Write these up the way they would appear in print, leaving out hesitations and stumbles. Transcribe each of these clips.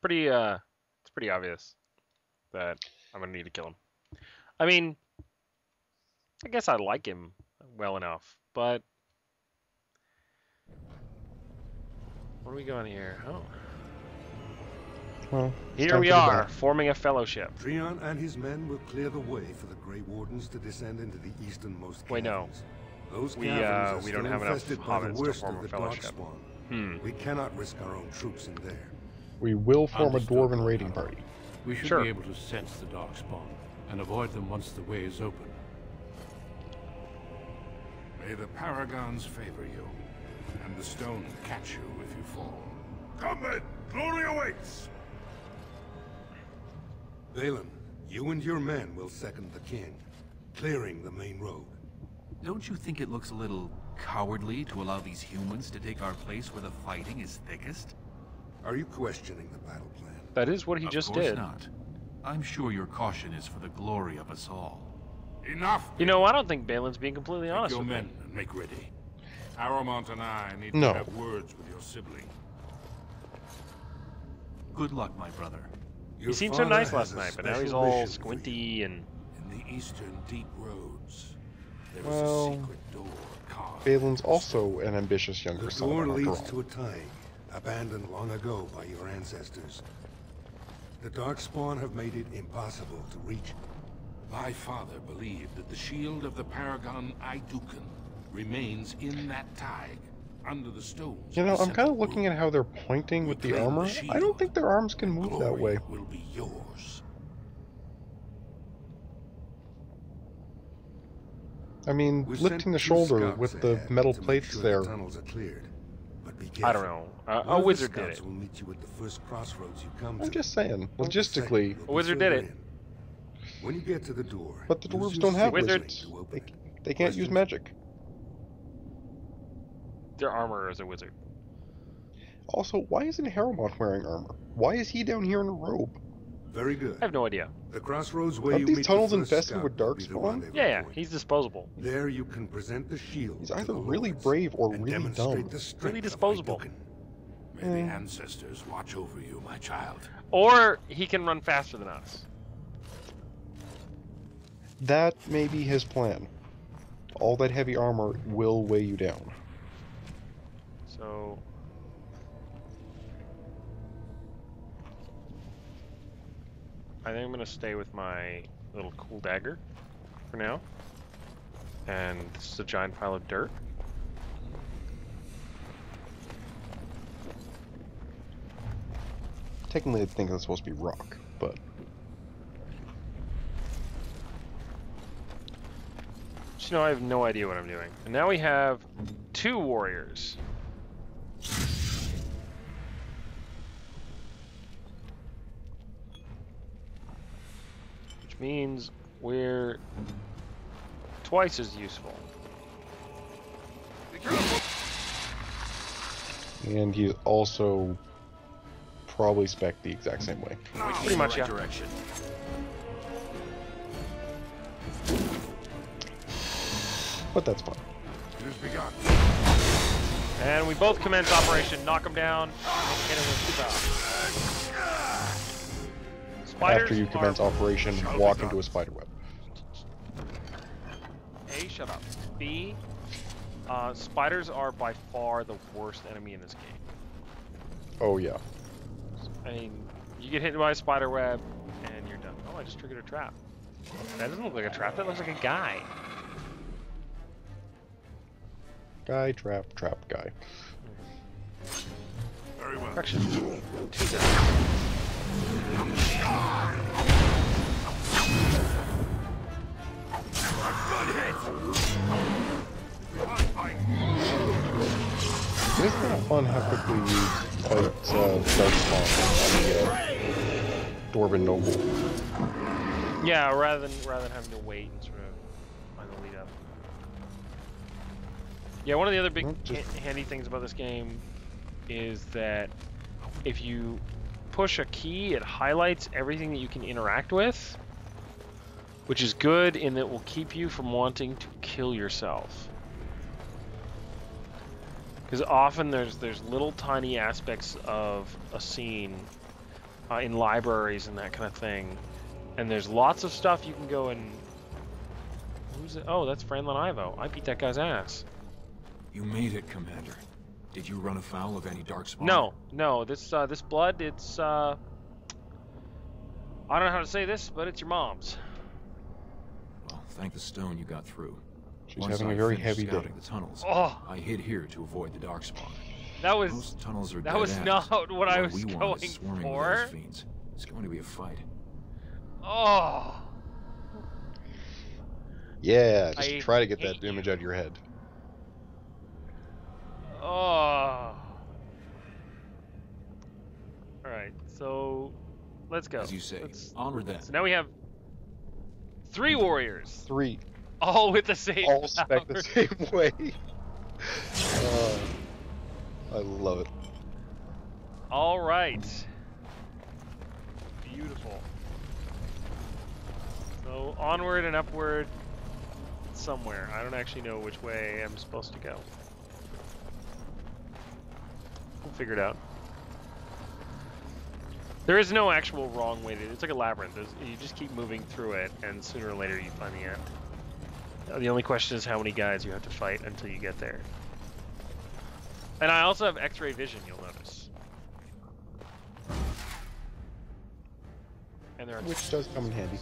it's pretty obvious that I'm gonna need to kill him. I mean, I guess I like him well enough, but what are we going here? Oh, Well, here we are, forming a fellowship. Treon and his men will clear the way for the Grey Wardens to descend into the easternmost caverns. Wait, no. Those We caverns are don't still have enough infested by the hobbits to worst form of a the fellowship. Darkspawn. We cannot risk our own troops in there. we will form Understood, a dwarven Lord raiding Harold. party. We should Sure. be able to sense the Darkspawn and avoid them once the way is open. May the Paragons favor you, and the stone catch you if you fall. Come then! Glory awaits! Valen, you and your men will second the king, clearing the main road. Don't you think it looks a little cowardly to allow these humans to take our place where the fighting is thickest? Are you questioning the battle plan? That is what he just did. Of course not. I'm sure your caution is for the glory of us all. Enough! You know, I don't think Balin's being completely Take honest your with men me. and make ready. Aramont and I need No. to have words with your sibling. Good luck, my brother. Your He seemed so father nice has last a night, but now special he's all mission for squinty and... In the eastern deep roads, there is Well, a secret door carved. Balin's also an ambitious you. younger The son door after leads all. to a tying, abandoned long ago by your ancestors. The Darkspawn have made it impossible to reach. My father believed that the shield of the Paragon Aidukan remains in that tag, under the stones. You know, of the I'm kind of central looking room. at how they're pointing with the Reclaim the armor. I shield. don't think their arms can move that Glory way. will be yours. I mean, We've lifting sent the 2 shoulder scouts with the ahead metal to make plates sure there. The tunnels are cleared. But be I careful. don't know. One A of the wizard did scouts it. will meet you at the first crossroads you come to. I'm just saying, The second logistically, will A be wizard did further it. in. When you get to the door, but the use dwarves your don't have signet Wizards. ring to open it. they can't use Questions? magic. Their armor is a wizard. Also, why isn't Haramont wearing armor? Why is he down here in a robe? Very good. I have no idea. The crossroads where Aren't you these meet tunnels the first infested scout with will be the Darkspawn? rendezvous Yeah, point. he's disposable. There you can present the shield. He's to either the really lords brave or and really demonstrate dumb. the strength Really of disposable. Aidukan. May the ancestors watch over you, my child. Or he can run faster than us. That may be his plan. All that heavy armor will weigh you down. So... I think I'm going to stay with my little cool dagger for now. And this is a giant pile of dirt. Technically, I think that's supposed to be rock, but Just, you know, I have no idea what I'm doing. And now we have 2 warriors. Which means we're twice as useful. and he's also probably spec'd the exact same way. Pretty much, yeah. Direction. But that's fine. It has begun. And we both commence operation. Knock him down. Hit him with stuff. Spiders After you commence are... operation, walk into a spider web. A, shut up. B, spiders are by far the worst enemy in this game. Oh yeah. I mean, you get hit by a spider web, and you're done. Oh, I just triggered a trap. That doesn't look like a trap. That looks like a guy. Guy, trap, guy. Very well. Correction. Teaser. It is kind of fun how quickly you fight Darkspawn on the Dwarven Noble. Yeah, rather than having to wait and sort of find the lead up. Yeah, one of the other big handy things about this game is that if you push a key, it highlights everything that you can interact with, which is good in that it will keep you from wanting to kill yourself. Because often there's little tiny aspects of a scene in libraries and that kind of thing. And there's lots of stuff you can go and... Who's it? Oh, that's Franlin Ivo. I beat that guy's ass. You made it, Commander. Did you run afoul of any darkspawn? No. This blood, it's I don't know how to say this, but it's your mom's. Well, thank the stone you got through. She's having a very heavy day. The tunnels, Oh, I hid here to avoid the darkspawn. Most tunnels are that was dead not ends. what I What was we want going is swarming with for. those fiends. It's going to be a fight. Oh. Yeah, just I try to get hate that image out of your head. Oh. Alright, so let's go. As you say, onward then. So now we have 3 warriors. 3. All with the same All spec the power. same way. I love it. Alright. Beautiful. So onward and upward somewhere. I don't actually know which way I'm supposed to go. We'll figure it out. There is no actual wrong way to do it. It's like a labyrinth. You just keep moving through it, and sooner or later you find the end. The only question is how many guys you have to fight until you get there. And I also have X-ray vision, you'll notice. And there are Which does come in handy.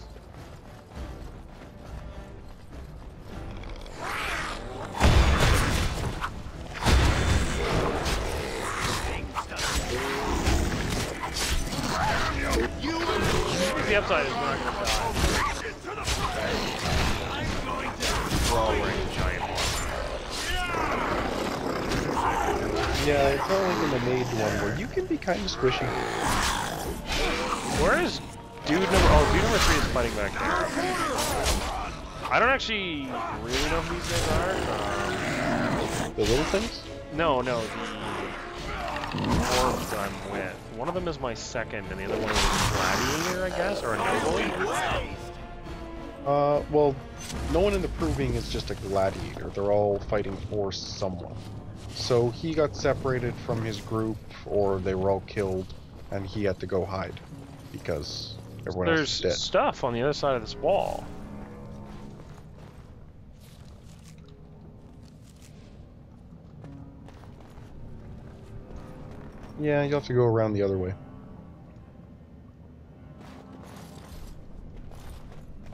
the upside is we're not gonna die. We're all wearing giant armor. Yeah, it's not like in the mage one where you can be kind of squishy. Where is dude number? Oh, dude number 3 is fighting back there. I don't actually really know who these guys are. The little things? No, the dwarves that I'm with. One of them is my second, and the other one is a gladiator, I guess, or a noble. Well, no one in the Proving is just a gladiator. They're all fighting for someone. So he got separated from his group, or they were all killed, and he had to go hide because everyone else is dead. There's stuff on the other side of this wall. Yeah, you'll have to go around the other way.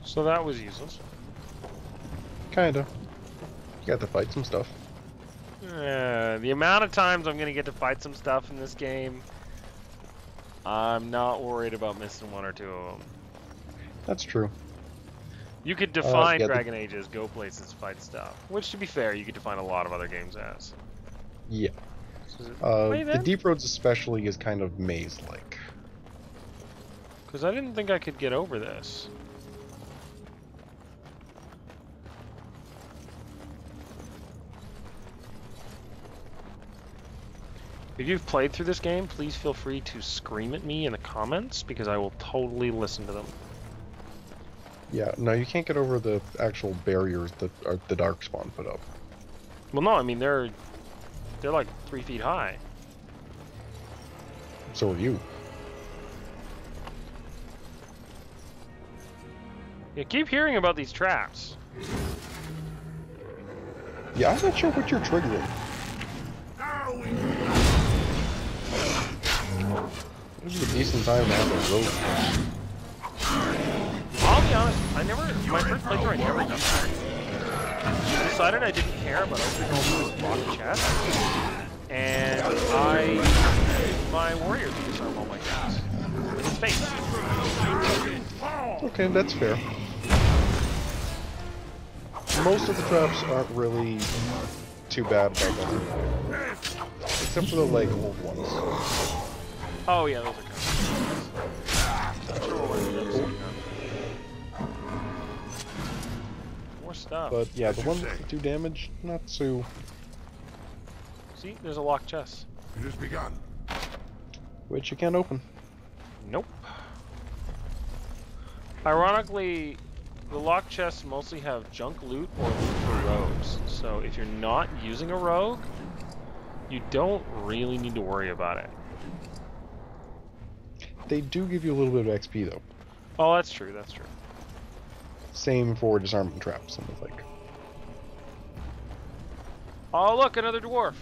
So that was useless. Kinda. You got to fight some stuff. The amount of times I'm gonna get to fight some stuff in this game, I'm not worried about missing 1 or 2 of them. That's true. You could define yeah, Dragon Age as go places, fight stuff. Which, to be fair, you could define a lot of other games as. Yeah. The Deep Roads especially is kind of maze-like. Because I didn't think I could get over this. If you've played through this game, please feel free to scream at me in the comments, because I will totally listen to them. Yeah, no, you can't get over the actual barriers that are the Darkspawn put up. Well, no, I mean, they're like 3 feet high. So are you. You keep hearing about these traps. Yeah, I'm not sure what you're triggering. This is a decent time to have a road. I'll be honest, my first playthrough, I never done that. I decided I didn't care about opening all this locked chest, and my warriors would disarm all my traps. With his face. Okay, that's fair. Most of the traps aren't really too bad about that. Except for the leg hold ones. Oh yeah, those are kind of more stuff. But yeah, the ones that do damage, not so. See, there's a locked chest. It has begun. Which you can't open. Nope. Ironically, the locked chests mostly have junk loot or loot for rogues. So if you're not using a rogue, you don't really need to worry about it. They do give you a little bit of XP though. Oh, that's true. That's true. Same for disarmament traps and the like. Oh, look, another dwarf.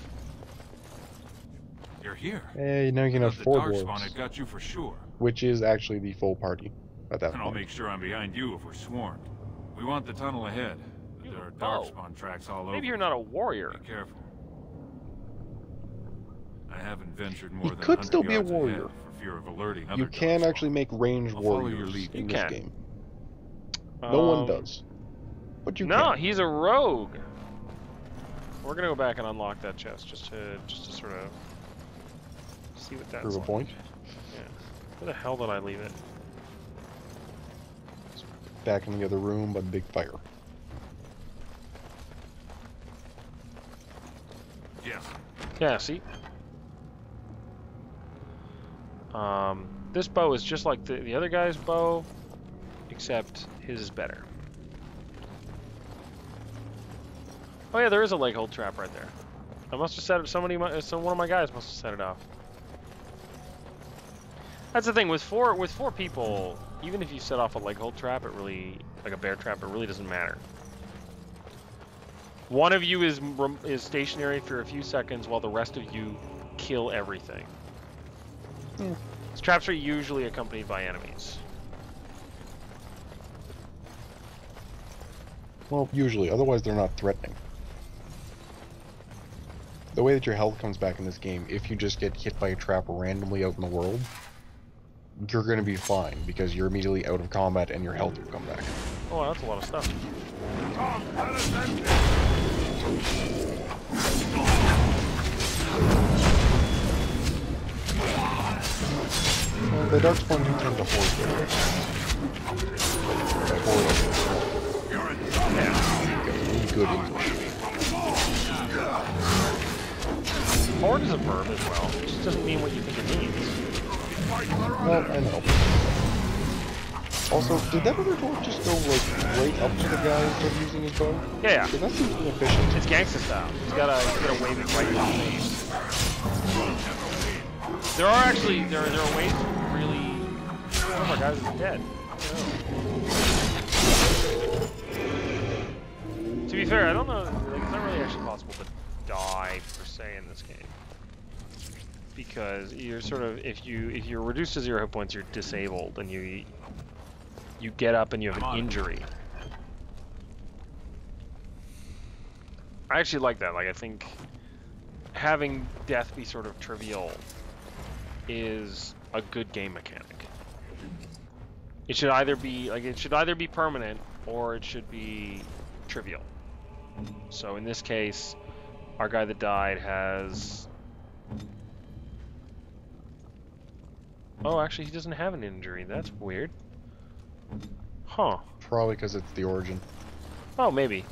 You're here. Hey, now you can have The 4 Darkspawn dwarves, had got you for sure. which is actually the full party at that And I'll point. make sure I'm behind you if we're swarmed. We want the tunnel ahead. There are Darkspawn tracks all over. Maybe you're not a warrior. Be careful. I haven't ventured more He than could 100 still be a yards ahead warrior. for fear of alerting other You can Darkspawn. actually make ranged I'll follow your warriors lead. in You this can. game. No one does. But you No, can. he's a rogue. We're gonna go back and unlock that chest just to sort of see what that's Prove a like. point. Yeah. Where the hell did I leave it? Back in the other room by the big fire. Yes. Yeah, see? This bow is just like the other guy's bow, except his is better. Oh yeah, there is a leg hold trap right there. I must have set it. One of my guys must have set it off. That's the thing with four people. Even if you set off a leg hold trap, it really, like a bear trap, it really doesn't matter. One of you is stationary for a few seconds while the rest of you kill everything. Yeah. These traps are usually accompanied by enemies. Well, usually. Otherwise, they're not threatening. The way that your health comes back in this game, if you just get hit by a trap randomly out in the world, you're going to be fine, because you're immediately out of combat and your health will come back. Oh, that's a lot of stuff. The Darkspawn do tend to hoard things. Really good English. Horde is a verb as well. It just doesn't mean what you think it means. Well, I know. Also, did that other dwarf just go, like, right up to the guy who's using his bow? Yeah, Because that seems inefficient. it's gangsta style. He's gotta wave it right in the face. There are actually there are ways to really. One of our guys is dead. Oh. To be fair, I don't know. Like, it's not really actually possible to die per se in this game, because you're sort of if you're reduced to 0 hit points, you're disabled, and you get up and you have an injury. I actually like that. Like, I think having death be sort of trivial is a good game mechanic. It should either be permanent or it should be trivial. So in this case, our guy that died has. Oh, actually, he doesn't have an injury. That's weird. Huh. Probably because it's the origin. Oh, maybe.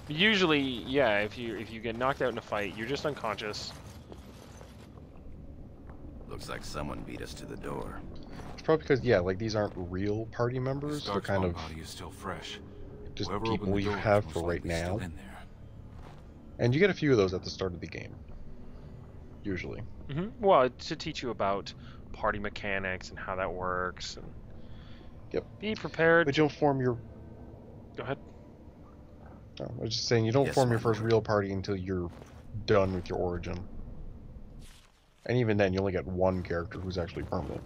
Usually, yeah, if you get knocked out in a fight, you're just unconscious. Looks like someone beat us to the door. It's probably because, yeah, like, these aren't real party members. They're kind of body is still fresh. just Whoever people opened the you door is have most for right likely still now. in there. And you get a few of those at the start of the game. Usually. Well, to teach you about party mechanics and how that works. And Yep. be prepared. But you don't form your... Go ahead. No, I was just saying, you don't Yes, form your my first lord. real party until you're done with your origin. And even then, you only get one character who's actually permanent.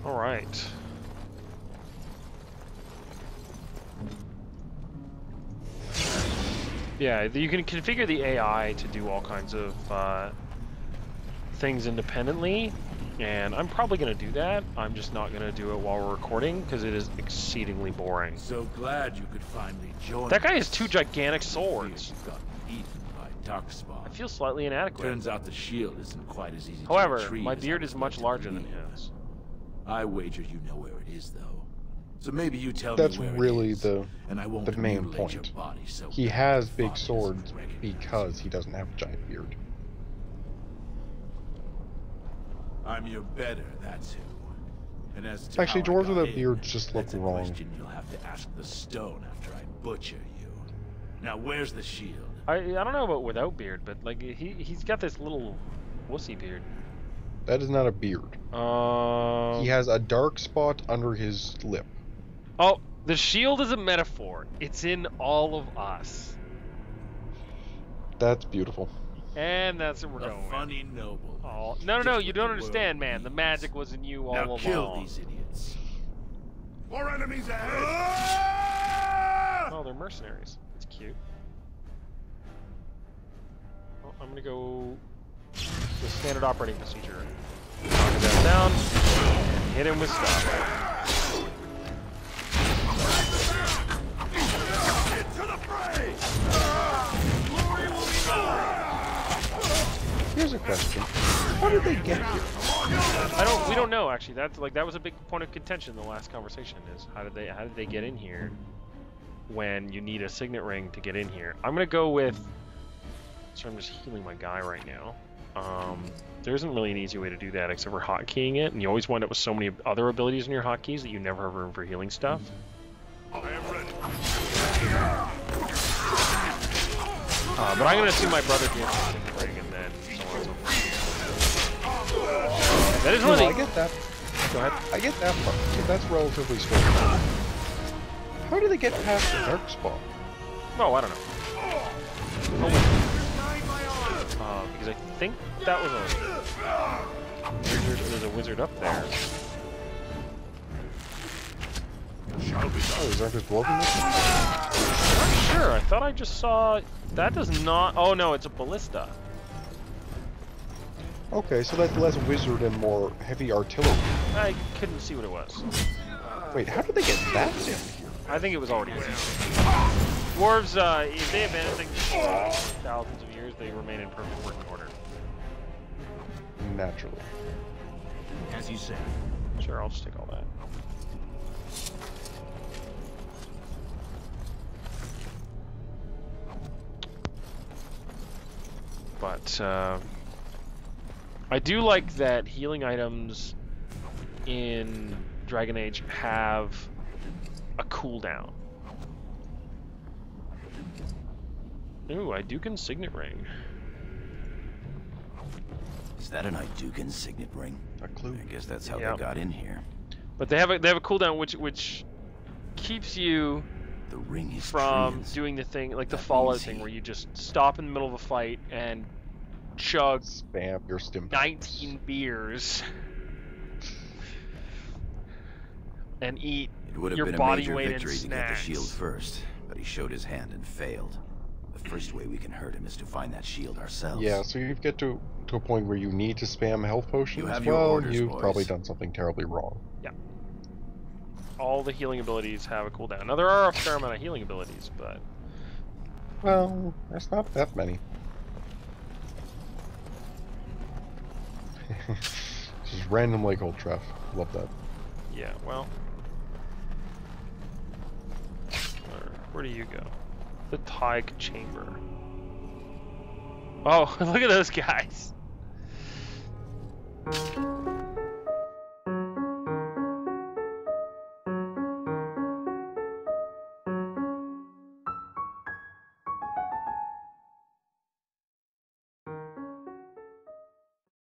All right. Yeah, you can configure the AI to do all kinds of things independently, and I'm probably going to do that. I'm just not going to do it while we're recording because it is exceedingly boring. So glad you could finally join. That guy has us. 2 gigantic swords. You got eaten by Darkspawn. I feel slightly inadequate. Turns out the shield isn't quite as easy to However, retrieve my as I beard was is much led to larger than believe. his. I wager you know where it is, though. So maybe you tell That's me where really it is, the and I won't main mutilate your point. body so He bad has your big father swords doesn't recognize because he doesn't have a giant beard. I'm your better, that's who. And as to Actually, how I dwarves got without in, beards just look that's a wrong. question you'll have to ask the stone after I butcher you. Now, where's the shield? I don't know about without beard, but like he's got this little wussy beard. That is not a beard. He has a dark spot under his lip. Oh, the shield is a metaphor. It's in all of us. That's beautiful. And that's what we're The going with. funny noble. Oh, no, Just you what don't the understand, world man. The needs. magic was in you all Now along. kill these idiots. More enemies ahead! Oh, they're mercenaries. That's cute. Well, I'm gonna go the standard operating procedure. Knock his ass down, and hit him with stuff. To the fray! Here's a question. How did they get here? We don't know actually. That was a big point of contention in the last conversation. Is how did they get in here when you need a signet ring to get in here? I'm gonna go with. So I'm just healing my guy right now. There isn't really an easy way to do that except for hotkeying it, and you always wind up with so many other abilities in your hotkeys that you never have room for healing stuff. I am ready. But I'm gonna assume my brother gets the signet ring, and then so on and so forth. That is No, really. I get that. Go ahead. I get that part, but that's relatively straightforward. How do they get past the dark spot? Oh, I don't know. Oh, wait. Because I think that was a wizard. There's a wizard up there. Shall be Oh, is that just blowing this? I'm not sure. I thought I just saw. That does not. Oh no, it's a ballista. Okay, so that's less wizard and more heavy artillery. I couldn't see what it was. Wait, how did they get that in here? I think it was already there. Dwarves, if they have been anything for thousands of years, they remain in perfect working order. Naturally. As you said. Sure, I'll just take all that. But, I do like that healing items in Dragon Age have a cooldown. Ooh, Idukan Signet Ring. Is that an Idukan signet ring? A clue. I guess that's how Yeah. they got in here. But they have a cooldown which keeps you The ring is from trees. doing the thing like the That Fallout means thing he- where you just stop in the middle of a fight and chug Spam your stim. 19 beers and eat It would have your been a body major weight in victory to get the snacks. shield first, but he showed his hand and failed. The first way we can hurt him is to find that shield ourselves. Yeah, so you get to a point where you need to spam health potions. You have your well, orders, you've boys. probably done something terribly wrong. All the healing abilities have a cooldown. Now there are a fair amount of healing abilities, but Well, there's not that many. Just random like old Trev. Love that. yeah, well. Where do you go? The Tig Chamber. Oh, look at those guys.